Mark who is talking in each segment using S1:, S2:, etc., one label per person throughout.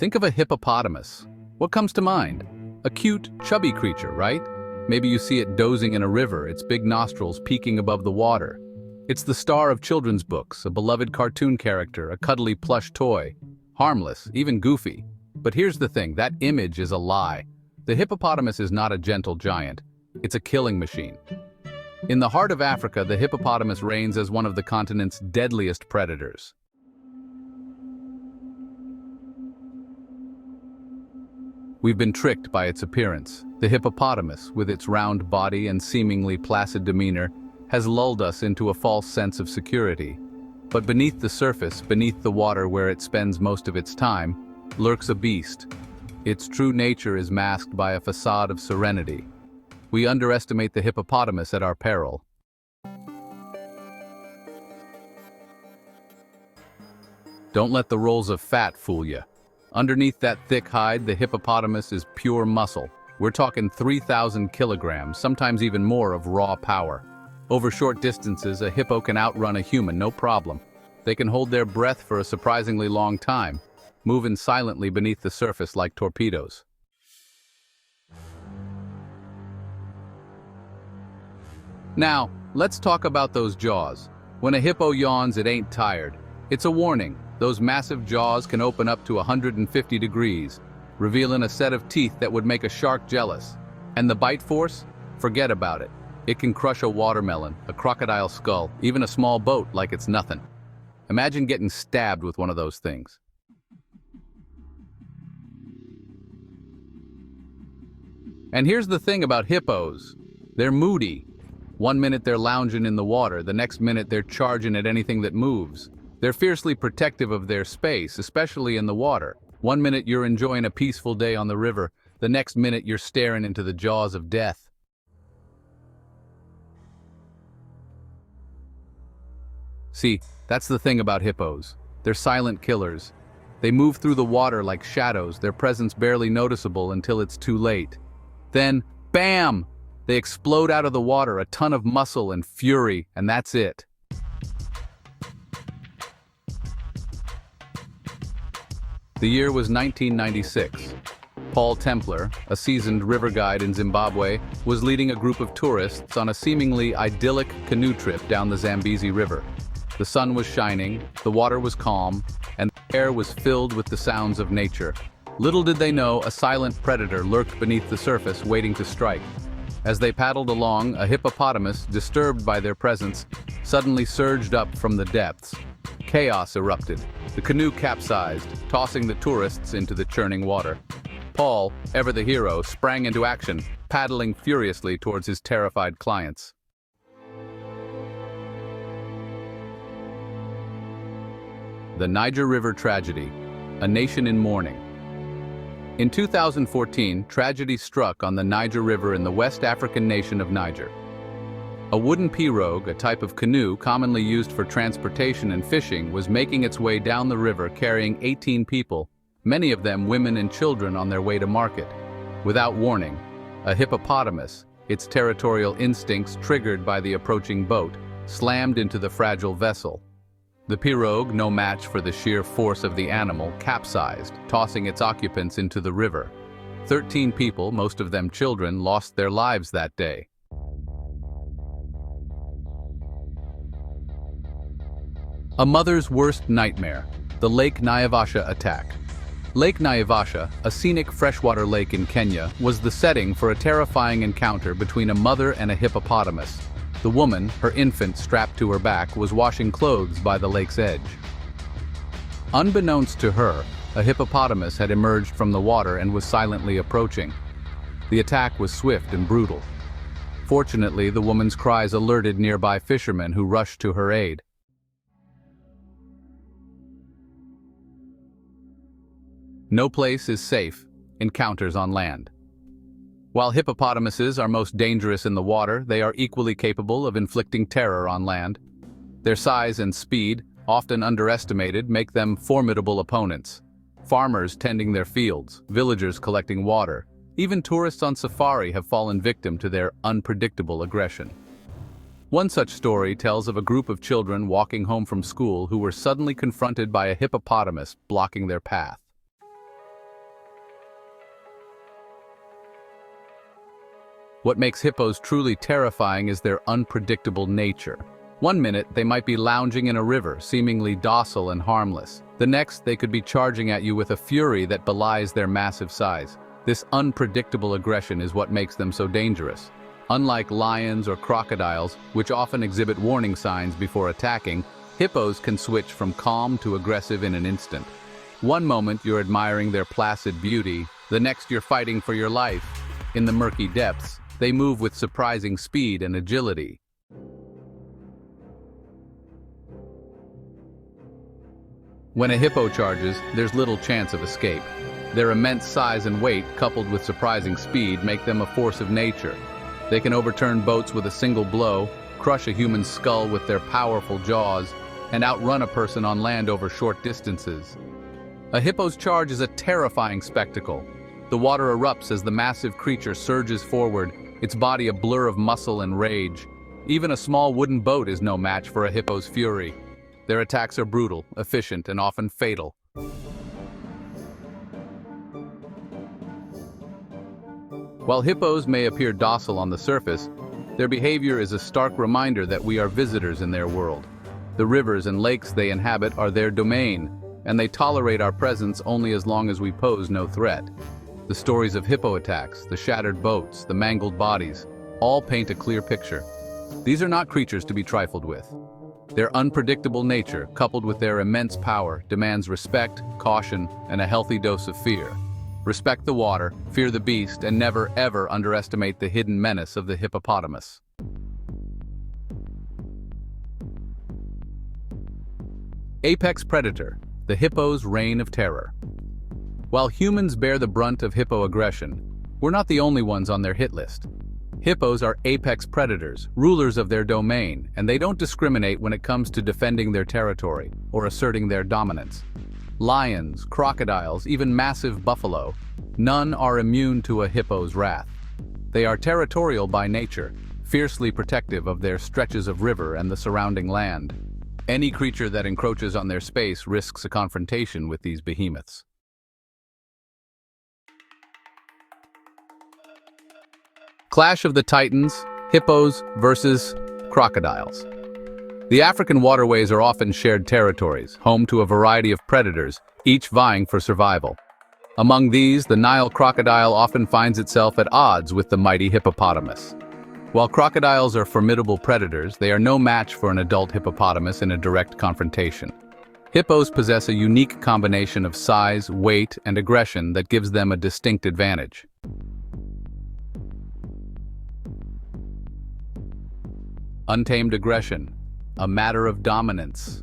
S1: Think of a hippopotamus. What comes to mind? A cute, chubby creature, right? Maybe you see it dozing in a river, its big nostrils peeking above the water. It's the star of children's books, a beloved cartoon character, a cuddly plush toy. Harmless, even goofy. But here's the thing, that image is a lie. The hippopotamus is not a gentle giant. It's a killing machine. In the heart of Africa, the hippopotamus reigns as one of the continent's deadliest predators. We've been tricked by its appearance. The hippopotamus, with its round body and seemingly placid demeanor, has lulled us into a false sense of security. But beneath the surface, beneath the water where it spends most of its time, lurks a beast. Its true nature is masked by a facade of serenity. We underestimate the hippopotamus at our peril. Don't let the rolls of fat fool you. Underneath that thick hide, the hippopotamus is pure muscle. We're talking 3,000 kilograms, sometimes even more of raw power. Over short distances, a hippo can outrun a human, no problem. They can hold their breath for a surprisingly long time, moving silently beneath the surface like torpedoes. Now, let's talk about those jaws. When a hippo yawns, it ain't tired. It's a warning. Those massive jaws can open up to 150 degrees, revealing a set of teeth that would make a shark jealous. And the bite force? Forget about it. It can crush a watermelon, a crocodile skull, even a small boat like it's nothing. Imagine getting stabbed with one of those things. And here's the thing about hippos. They're moody. One minute they're lounging in the water, the next minute they're charging at anything that moves. They're fiercely protective of their space, especially in the water. One minute you're enjoying a peaceful day on the river, the next minute you're staring into the jaws of death. See, that's the thing about hippos. They're silent killers. They move through the water like shadows, their presence barely noticeable until it's too late. Then, bam! They explode out of the water, a ton of muscle and fury, and that's it. The year was 1996. Paul Templar, a seasoned river guide in Zimbabwe, was leading a group of tourists on a seemingly idyllic canoe trip down the Zambezi River. The sun was shining, the water was calm, and the air was filled with the sounds of nature. Little did they know, a silent predator lurked beneath the surface, waiting to strike. As they paddled along, a hippopotamus, disturbed by their presence, suddenly surged up from the depths. Chaos erupted. The canoe capsized, tossing the tourists into the churning water. Paul, ever the hero, sprang into action, paddling furiously towards his terrified clients. The Niger River Tragedy, a nation in mourning. In 2014, tragedy struck on the Niger River in the West African nation of Niger. A wooden pirogue, a type of canoe commonly used for transportation and fishing, was making its way down the river carrying 18 people, many of them women and children on their way to market. Without warning, a hippopotamus, its territorial instincts triggered by the approaching boat, slammed into the fragile vessel. The pirogue, no match for the sheer force of the animal, capsized, tossing its occupants into the river. 13 people, most of them children, lost their lives that day. A mother's worst nightmare, the Lake Naivasha attack. Lake Naivasha, a scenic freshwater lake in Kenya, was the setting for a terrifying encounter between a mother and a hippopotamus. The woman, her infant strapped to her back, was washing clothes by the lake's edge. Unbeknownst to her, a hippopotamus had emerged from the water and was silently approaching. The attack was swift and brutal. Fortunately, the woman's cries alerted nearby fishermen who rushed to her aid. No place is safe. Encounters on land. While hippopotamuses are most dangerous in the water, they are equally capable of inflicting terror on land. Their size and speed, often underestimated, make them formidable opponents. Farmers tending their fields, villagers collecting water, even tourists on safari have fallen victim to their unpredictable aggression. One such story tells of a group of children walking home from school who were suddenly confronted by a hippopotamus blocking their path. What makes hippos truly terrifying is their unpredictable nature. One minute, they might be lounging in a river, seemingly docile and harmless. The next, they could be charging at you with a fury that belies their massive size. This unpredictable aggression is what makes them so dangerous. Unlike lions or crocodiles, which often exhibit warning signs before attacking, hippos can switch from calm to aggressive in an instant. One moment you're admiring their placid beauty, the next you're fighting for your life. In the murky depths, they move with surprising speed and agility. When a hippo charges, there's little chance of escape. Their immense size and weight, coupled with surprising speed, make them a force of nature. They can overturn boats with a single blow, crush a human skull with their powerful jaws, and outrun a person on land over short distances. A hippo's charge is a terrifying spectacle. The water erupts as the massive creature surges forward, its body a blur of muscle and rage. Even a small wooden boat is no match for a hippo's fury. Their attacks are brutal, efficient, and often fatal. While hippos may appear docile on the surface, their behavior is a stark reminder that we are visitors in their world. The rivers and lakes they inhabit are their domain, and they tolerate our presence only as long as we pose no threat. The stories of hippo attacks, the shattered boats, the mangled bodies, all paint a clear picture. These are not creatures to be trifled with. Their unpredictable nature, coupled with their immense power, demands respect, caution, and a healthy dose of fear. Respect the water, fear the beast, and never, ever underestimate the hidden menace of the hippopotamus. Apex predator, the hippo's reign of terror. While humans bear the brunt of hippo aggression, we're not the only ones on their hit list. Hippos are apex predators, rulers of their domain, and they don't discriminate when it comes to defending their territory or asserting their dominance. Lions, crocodiles, even massive buffalo, none are immune to a hippo's wrath. They are territorial by nature, fiercely protective of their stretches of river and the surrounding land. Any creature that encroaches on their space risks a confrontation with these behemoths. Clash of the Titans, hippos versus crocodiles. The African waterways are often shared territories, home to a variety of predators, each vying for survival. Among these, the Nile crocodile often finds itself at odds with the mighty hippopotamus. While crocodiles are formidable predators, they are no match for an adult hippopotamus in a direct confrontation. Hippos possess a unique combination of size, weight, and aggression that gives them a distinct advantage. Untamed aggression, a matter of dominance.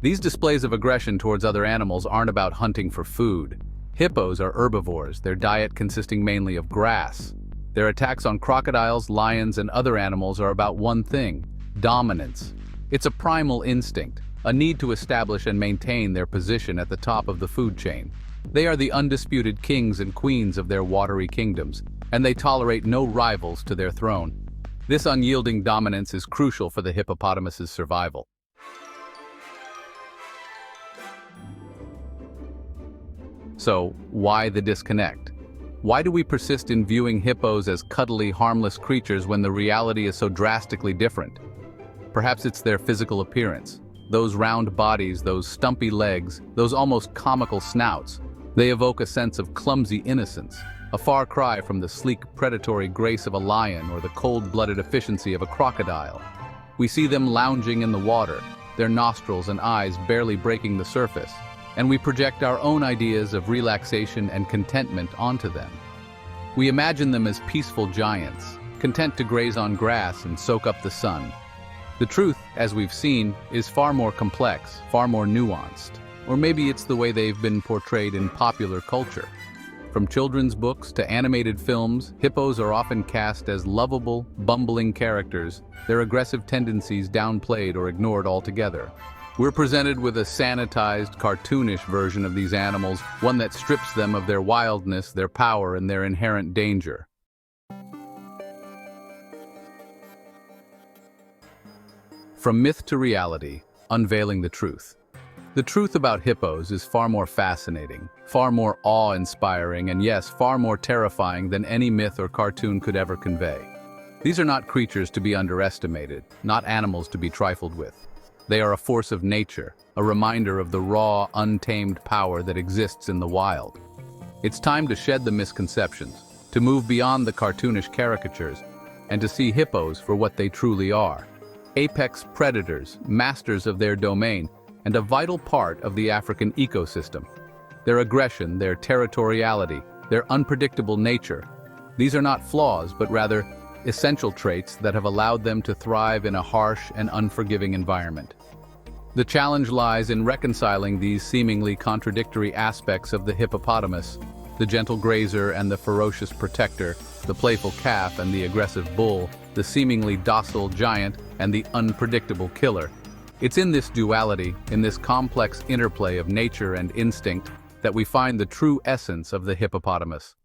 S1: These displays of aggression towards other animals aren't about hunting for food. Hippos are herbivores, their diet consisting mainly of grass. Their attacks on crocodiles, lions, and other animals are about one thing: dominance. It's a primal instinct, a need to establish and maintain their position at the top of the food chain. They are the undisputed kings and queens of their watery kingdoms, and they tolerate no rivals to their throne. This unyielding dominance is crucial for the hippopotamus's survival. So, why the disconnect? Why do we persist in viewing hippos as cuddly, harmless creatures when the reality is so drastically different? Perhaps it's their physical appearance. Those round bodies, those stumpy legs, those almost comical snouts. They evoke a sense of clumsy innocence, a far cry from the sleek, predatory grace of a lion or the cold-blooded efficiency of a crocodile. We see them lounging in the water, their nostrils and eyes barely breaking the surface, and we project our own ideas of relaxation and contentment onto them. We imagine them as peaceful giants, content to graze on grass and soak up the sun. The truth, as we've seen, is far more complex, far more nuanced. Or maybe it's the way they've been portrayed in popular culture. From children's books to animated films, hippos are often cast as lovable, bumbling characters, their aggressive tendencies downplayed or ignored altogether. We're presented with a sanitized, cartoonish version of these animals, one that strips them of their wildness, their power, and their inherent danger. From myth to reality, unveiling the truth. The truth about hippos is far more fascinating, far more awe-inspiring, and yes, far more terrifying than any myth or cartoon could ever convey. These are not creatures to be underestimated, not animals to be trifled with. They are a force of nature, a reminder of the raw, untamed power that exists in the wild. It's time to shed the misconceptions, to move beyond the cartoonish caricatures, and to see hippos for what they truly are. Apex predators, masters of their domain, and a vital part of the African ecosystem. Their aggression, their territoriality, their unpredictable nature, these are not flaws, but rather essential traits that have allowed them to thrive in a harsh and unforgiving environment. The challenge lies in reconciling these seemingly contradictory aspects of the hippopotamus, the gentle grazer and the ferocious protector, the playful calf and the aggressive bull, the seemingly docile giant and the unpredictable killer. It's in this duality, in this complex interplay of nature and instinct, that we find the true essence of the hippopotamus.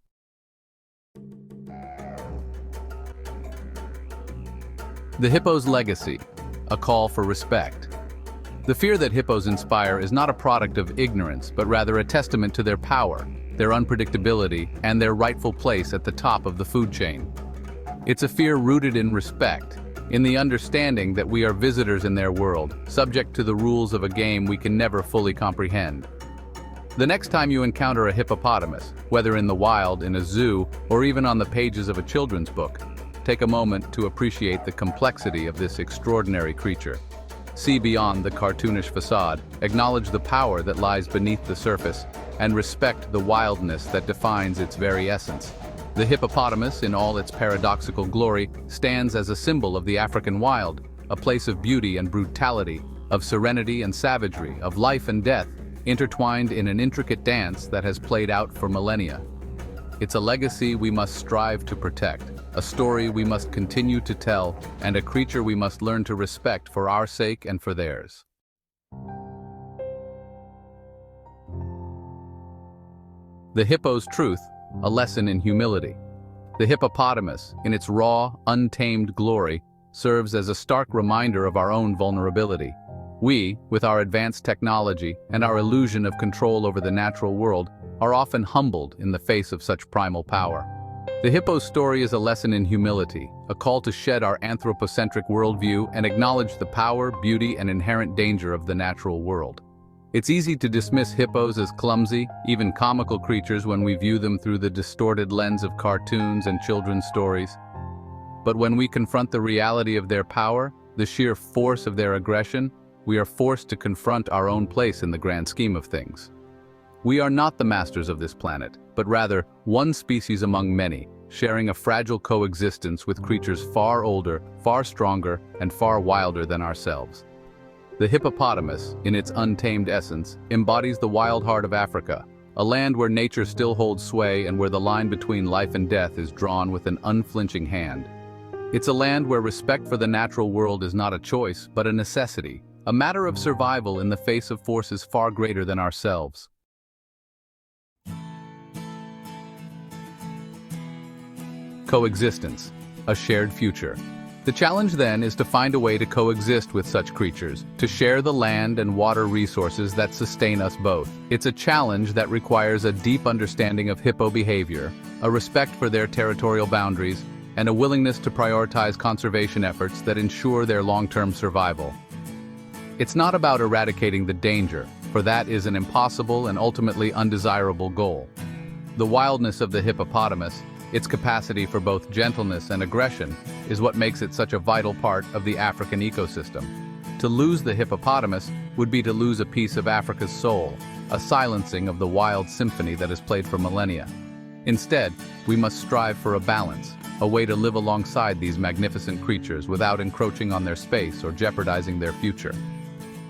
S1: The hippo's legacy, a call for respect. The fear that hippos inspire is not a product of ignorance, but rather a testament to their power, their unpredictability, and their rightful place at the top of the food chain. It's a fear rooted in respect, in the understanding that we are visitors in their world, subject to the rules of a game we can never fully comprehend. The next time you encounter a hippopotamus, whether in the wild, in a zoo, or even on the pages of a children's book, take a moment to appreciate the complexity of this extraordinary creature. See beyond the cartoonish facade, acknowledge the power that lies beneath the surface, and respect the wildness that defines its very essence. The hippopotamus, in all its paradoxical glory, stands as a symbol of the African wild, a place of beauty and brutality, of serenity and savagery, of life and death, intertwined in an intricate dance that has played out for millennia. It's a legacy we must strive to protect, a story we must continue to tell, and a creature we must learn to respect for our sake and for theirs. The hippo's truth, a lesson in humility. The hippopotamus, in its raw, untamed glory, serves as a stark reminder of our own vulnerability. We, with our advanced technology and our illusion of control over the natural world, are often humbled in the face of such primal power. The hippo's story is a lesson in humility, a call to shed our anthropocentric worldview and acknowledge the power, beauty, and inherent danger of the natural world. It's easy to dismiss hippos as clumsy, even comical creatures when we view them through the distorted lens of cartoons and children's stories. But when we confront the reality of their power, the sheer force of their aggression, we are forced to confront our own place in the grand scheme of things. We are not the masters of this planet, but rather one species among many, sharing a fragile coexistence with creatures far older, far stronger, and far wilder than ourselves. The hippopotamus, in its untamed essence, embodies the wild heart of Africa, a land where nature still holds sway and where the line between life and death is drawn with an unflinching hand. It's a land where respect for the natural world is not a choice, but a necessity, a matter of survival in the face of forces far greater than ourselves. Coexistence, a shared future. The challenge then is to find a way to coexist with such creatures, to share the land and water resources that sustain us both. It's a challenge that requires a deep understanding of hippo behavior, a respect for their territorial boundaries, and a willingness to prioritize conservation efforts that ensure their long-term survival. It's not about eradicating the danger, for that is an impossible and ultimately undesirable goal. The wildness of the hippopotamus, its capacity for both gentleness and aggression, is what makes it such a vital part of the African ecosystem. To lose the hippopotamus would be to lose a piece of Africa's soul, a silencing of the wild symphony that has played for millennia. Instead, we must strive for a balance, a way to live alongside these magnificent creatures without encroaching on their space or jeopardizing their future.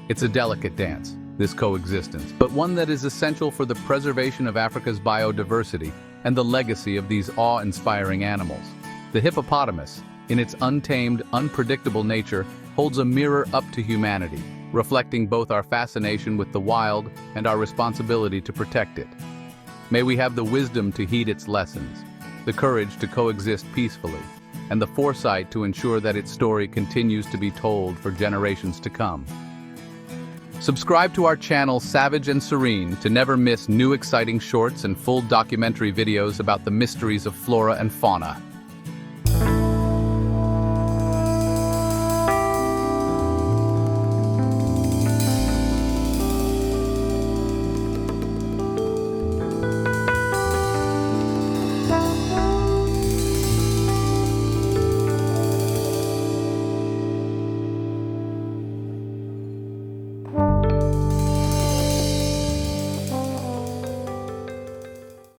S1: It's a delicate dance, this coexistence, but one that is essential for the preservation of Africa's biodiversity and the legacy of these awe-inspiring animals. The hippopotamus, in its untamed, unpredictable nature, holds a mirror up to humanity, reflecting both our fascination with the wild and our responsibility to protect it. May we have the wisdom to heed its lessons, the courage to coexist peacefully, and the foresight to ensure that its story continues to be told for generations to come. Subscribe to our channel Savage and Serene to never miss new exciting shorts and full documentary videos about the mysteries of flora and fauna.